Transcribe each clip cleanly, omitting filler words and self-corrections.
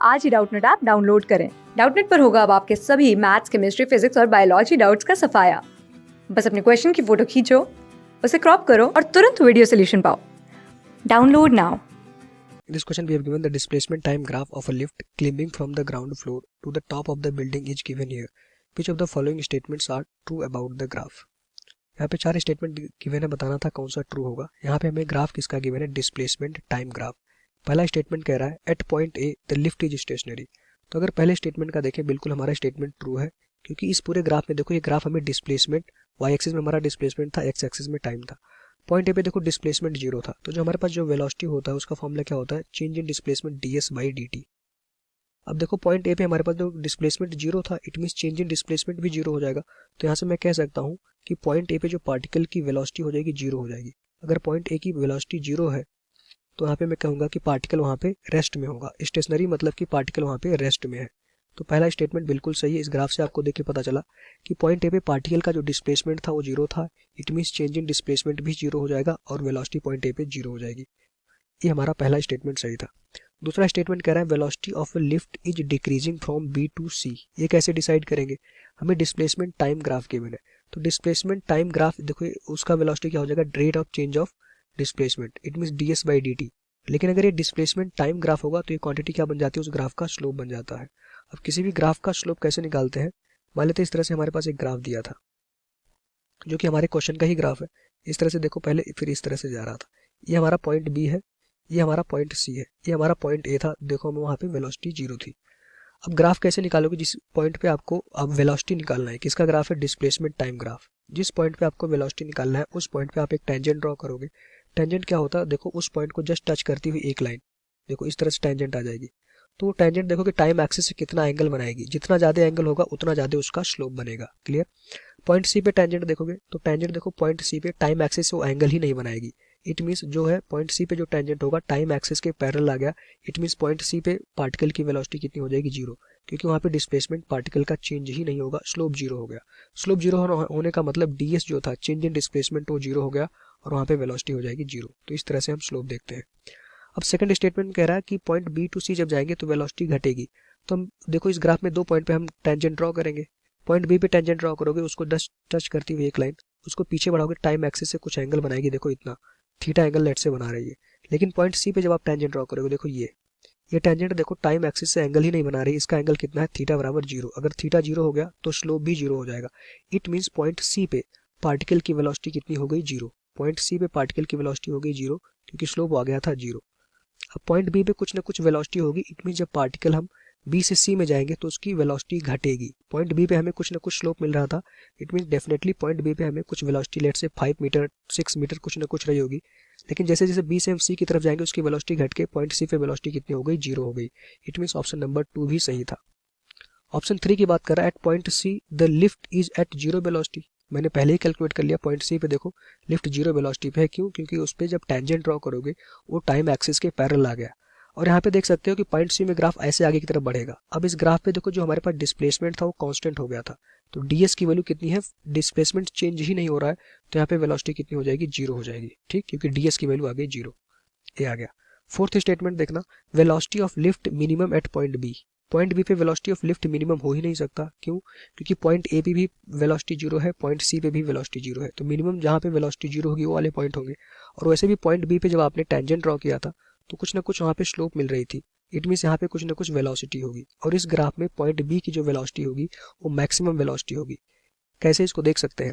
आज ही Doubtnut app download करें। Doubtnut पर होगा अब आपके सभी मैथ्स, केमिस्ट्री, फिजिक्स और बायोलॉजी डाउट्स का सफाया। बस अपने क्वेश्चन की फोटो खींचो, उसे क्रॉप करो और तुरंत वीडियो सोल्यूशन पाओ। Download now. In this question, we have given the displacement time graph of a lift climbing from the ground floor to the top of the building is given here. Which of the following statements are true about the graph? यहाँ पे चार statement given है, बताना था कौन सा true होगा। यहाँ पे हमें ग्राफ किसका गिवन है? Displacement time graph. पहला स्टेटमेंट कह रहा है at point A the lift is stationary. तो अगर पहले स्टेटमेंट का देखें, बिल्कुल हमारा स्टेटमेंट ट्रू है, क्योंकि इस पूरे ग्राफ में देखो, ये ग्राफ हमें डिस्प्लेसमेंट वाई एक्सिस में हमारा डिस्प्लेसमेंट था, एक्स एक्सिस में टाइम था। पॉइंट ए पे देखो डिस्प्लेसमेंट जीरो था, तो जो हमारे पास जो वेलोसिटी होता है उसका फॉर्मूला क्या होता है? Change in displacement ds by dt। अब देखो पॉइंट ए पे हमारे पास जो डिस्प्लेसमेंट जीरो था, it means change in displacement भी जीरो हो जाएगा। तो यहाँ से मैं कह सकता हूँ कि पॉइंट ए पे जो पार्टिकल की वेलोसिटी हो जाएगी जीरो हो जाएगी। अगर पॉइंट ए की वेलोसिटी जीरो है तो यहाँ पे मैं कहूँगा कि पार्टिकल वहाँ पे रेस्ट में होगा। स्टेशनरी मतलब कि पार्टिकल वहाँ पे रेस्ट में है। तो पहला स्टेटमेंट बिल्कुल सही है। इस ग्राफ से आपको देख के पता चला कि पॉइंट ए पे पार्टिकल का जो डिस्प्लेसमेंट था वो जीरो था, it means change in displacement भी जीरो हो जाएगा और वेलोसिटी पॉइंट ए पे जीरो हो जाएगी। ये हमारा पहला स्टेटमेंट सही था। दूसरा स्टेटमेंट कह रहा है velocity of a lift is decreasing from B to C. ये कैसे डिसाइड करेंगे? हमें डिस्प्लेसमेंट टाइम ग्राफ गिवन है, तो डिस्प्लेसमेंट टाइम ग्राफ देखो, उसका वेलोसिटी क्या हो जाएगा? Rate of change of displacement, it means ds by dt। लेकिन अगर ये डिस्प्लेसमेंट टाइम ग्राफ होगा तो ये क्वांटिटी क्या बन जाती है? उस ग्राफ का स्लोप बन जाता है। अब किसी भी ग्राफ का स्लोप कैसे निकालते हैं? मान लेते हैं इस तरह से हमारे पास एक ग्राफ दिया था जो कि हमारे क्वेश्चन का ही ग्राफ है। इस तरह से देखो पहले, फिर इस तरह से जा रहा था। ये हमारा पॉइंट बी है, ये हमारा पॉइंट सी है, ये हमारा पॉइंट ए था। देखो हमें वहाँ पे वेलोसिटी जीरो थी। अब ग्राफ कैसे निकालोगे? जिस पॉइंट पे आपको अब वेलोसिटी निकालना है, किसका ग्राफ है? Displacement time graph. जिस पॉइंट पे आपको वेलोसिटी निकालना है उस पॉइंट पे आप एक टेंजेंट ड्रॉ करोगे। टेंजेंट क्या होता है? देखो उस पॉइंट को जस्ट टच करती हुई एक लाइन, देखो इस तरह से टेंजेंट आ जाएगी। तो वो टेंजेंट देखो कि टाइम एक्सिस से कितना एंगल बनाएगी। जितना ज्यादा एंगल होगा उतना ज्यादा उसका स्लोप बनेगा। क्लियर? पॉइंट सी पे टेंजेंट देखोगे तो टेंजेंट देखो पॉइंट सी पे टाइम एक्सिस से वो एंगल ही नहीं बनाएगी। इट मीन्स जो है पॉइंट सी पे जो टेंजेंट होगा टाइम एक्सिस के पैरेलल आ गया। इट मीन्स पॉइंट सी पे पार्टिकल की वेलोसिटी कितनी हो जाएगी? जीरो, क्योंकि वहाँ पे डिस्प्लेसमेंट पार्टिकल का चेंज ही नहीं होगा, स्लोप जीरो हो गया। स्लोप जीरो होने का मतलब ds जो था, चेंज इन डिस्प्लेसमेंट, वो जीरो हो गया और वहाँ पे वेलोसिटी हो जाएगी जीरो। तो इस तरह से हम स्लोप देखते हैं। अब सेकंड स्टेटमेंट कह रहा है कि पॉइंट बी टू सी जब जाएंगे तो वेलोसिटी घटेगी। तो हम देखो इस ग्राफ में दो पॉइंट पे हम टेंजेंट ड्रॉ करेंगे। पॉइंट बी पे टेंजेंट ड्रॉ करोगे, उसको टच करती हुई एक लाइन, उसको पीछे बढ़ाओगे, टाइम एक्सिस से कुछ एंगल बनाएगी। देखो इतना थीटा एंगल लेट से बना रही है। लेकिन पॉइंट सी पे जब आप टेंजेंट ड्रॉ करोगे, देखो ये टेंजेंट देखो टाइम एक्सिस से एंगल ही नहीं बना रही। इसका एंगल कितना है? थीटा बराबर जीरो। अगर थीटा जीरो हो गया तो स्लोप भी जीरो हो जाएगा। इट मीन्स पॉइंट सी पे पार्टिकल की वेलोसिटी कितनी हो गई? जीरो। पॉइंट सी पे पार्टिकल की वेलोसिटी हो गई जीरो, क्योंकि स्लोप आ गया था जीरो। अब पॉइंट बी पे कुछ ना कुछ वेलोसिटी होगी। इट मीन जब पार्टिकल हम बी से सी में जाएंगे तो उसकी वेलोसिटी घटेगी। पॉइंट बी पे हमें कुछ ना कुछ स्लोप मिल रहा था, it mean definitely point B पे हमें कुछ वेलोसिटी लेट से 5 मीटर 6 मीटर कुछ ना कुछ रही होगी। लेकिन जैसे जैसे बी से हम सी की तरफ जाएंगे उसकी वेलोसिटी घट के पॉइंट सी पे वेलोसिटी कितनी हो गई? जीरो हो गई। इट मीन ऑप्शन नंबर 2 भी सही था। ऑप्शन 3 की बात कर रहा है at point C the lift is at zero velocity. मैंने पहले ही कैलकुलेट कर लिया, पॉइंट सी पे देखो लिफ्ट जीरो वेलोसिटी पे है। क्यों? क्योंकि उस पर जब टेंजेंट ड्रॉ करोगे वो टाइम एक्सिस के पैरेलल आ गया। और यहाँ पे देख सकते हो कि पॉइंट सी में ग्राफ ऐसे आगे की तरफ बढ़ेगा। अब इस ग्राफ पे देखो जो हमारे पास डिस्प्लेसमेंट था वो कांस्टेंट हो गया था, तो ds की वैल्यू कितनी है? डिस्प्लेसमेंट चेंज ही नहीं हो रहा है, तो यहाँ पे वेलोसिटी कितनी हो जाएगी? जीरो हो जाएगी। ठीक, क्योंकि ds की वैल्यू आ गई जीरो। ये आ गया। फोर्थ स्टेटमेंट देखना, velocity of lift minimum at point B. Point B पे वेलोसिटी ऑफ लिफ्ट मिनिमम हो ही नहीं सकता। क्यों? क्योंकि पॉइंट ए पे भी वेलोसिटी जीरो है, पॉइंट सी पे भी वेलोसिटी जीरो है, तो मिनिमम जहाँ पे वेलोसिटी जीरो होगी वो वाले पॉइंट होंगे। और वैसे भी पॉइंट बी पे जब आपने टेंजेंट ड्रॉ किया था तो कुछ ना कुछ वहाँ पे स्लोप मिल रही थी। इट मीन्स यहाँ पे कुछ ना कुछ वेलोसिटी होगी, और इस ग्राफ में पॉइंट बी की जो वेलोसिटी होगी वो मैक्सिमम वेलोसिटी होगी। कैसे इसको देख सकते हैं?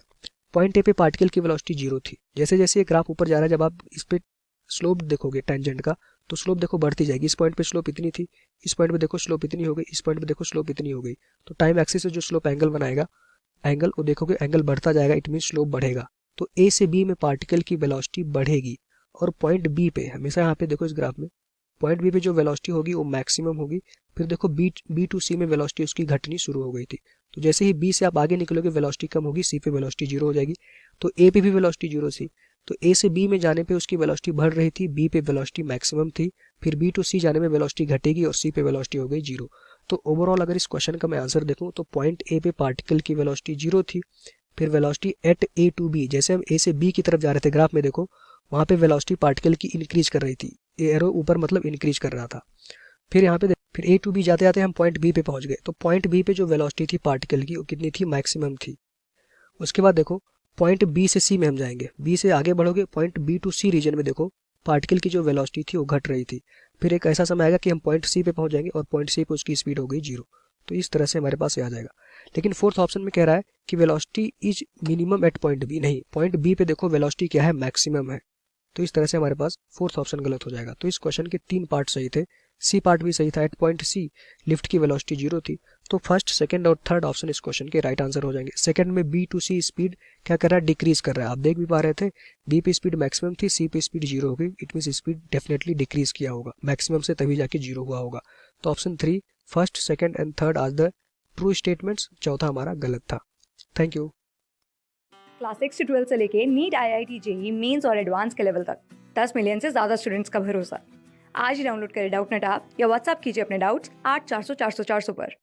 पॉइंट ए पे पार्टिकल की वेलोसिटी जीरो थी। जैसे जैसे ये ग्राफ ऊपर जा रहा है, जब आप इस पे स्लोप देखोगे टेंजेंट का, तो स्लोप देखो बढ़ती जाएगी। इस पॉइंट पे स्लोप इतनी थी, इस पॉइंट पे देखो स्लोप इतनी हो गई, इस पॉइंट पे देखो स्लोप इतनी हो गई। तो टाइम एक्सिस से जो स्लोप एंगल बनाएगा, एंगल वो देखोगे एंगल बढ़ता जाएगा, इट मीन स्लोप बढ़ेगा। तो ए से बी में पार्टिकल की वेलोसिटी बढ़ेगी, और पॉइंट बी पे हमेशा यहाँ पे देखो इस ग्राफ में पॉइंट बी पे जो वेलोसिटी होगी वो मैक्सिमम होगी। फिर देखो बी टू सी में वेलोसिटी उसकी घटनी शुरू हो गई थी। तो जैसे ही बी से आप आगे निकलोगे वेलोसिटी कम होगी, सी पे वेलोसिटी जीरो हो जाएगी। तो ए पे भी वेलोसिटी जीरो थी, तो ए से बी में जाने पे उसकी वेलोसिटी बढ़ रही थी, बी पे वेलोसिटी मैक्सिमम थी। फिर बी टू सी जाने में वेलोसिटी घटेगी और सी पे वेलोसिटी हो गई जीरो। तो ओवरऑल अगर इस क्वेश्चन का मैं आंसर देखूं तो पॉइंट ए पे पार्टिकल की वेलोसिटी जीरो थी। फिर velocity at A to B, जैसे हम ए से बी की तरफ जा रहे थे ग्राफ में देखो वहाँ पे वेलोसिटी पार्टिकल की इंक्रीज कर रही थी। एरो ऊपर मतलब इंक्रीज कर रहा था। फिर यहाँ पे फिर ए टू बी जाते जाते हम पॉइंट बी पे पहुंच गए, तो पॉइंट बी पे जो वेलोसिटी थी पार्टिकल की वो कितनी थी, मैक्सिमम थी। उसके बाद देखो पॉइंट बी से सी में हम जाएंगे, बी से आगे बढ़ोगे point B to C region में देखो पार्टिकल की जो वेलोसिटी थी वो घट रही थी। फिर एक ऐसा समय आएगा कि हम पॉइंट सी पे पहुंच जाएंगे और पॉइंट सी पे उसकी स्पीड हो गई 0। तो इस तरह से हमारे पास ये आ जाएगा। लेकिन फोर्थ ऑप्शन में कह रहा है कि velocity is minimum at point B, नहीं, पॉइंट बी पे देखो वेलोसिटी क्या है, मैक्सिमम है। तो इस तरह से हमारे पास फोर्थ ऑप्शन गलत हो जाएगा। तो इस क्वेश्चन के 3 पार्ट सही थे, सी पार्ट भी सही था। एट पॉइंट सी लिफ्ट की वेलोसिटी 0 थी। तो फर्स्ट, सेकंड और थर्ड ऑप्शन इस क्वेश्चन के राइट आंसर हो जाएंगे। सेकंड में बी टू सी स्पीड क्या कर रहा है, डिक्रीज कर रहा है। आप देख भी पा रहे थे बी पे स्पीड मैक्सिमम थी, सी पे स्पीड 0 हो गई। It mean speed definitely decrease किया होगा, मैक्सिमम से तभी जाके 0 हुआ होगा। तो option 3 first, second and third are the true statements, चौथा हमारा गलत था। Thank you. क्लास 6 से 12 से लेके नीट, IIT, जेई मेंस और एडवांस के लेवल तक 10 मिलियन से ज़्यादा स्टूडेंट्स का भरोसा। आज ही डाउनलोड करें डाउटनेट ऐप या व्हाट्सएप कीजिए अपने डाउट्स 8400 400 400 पर।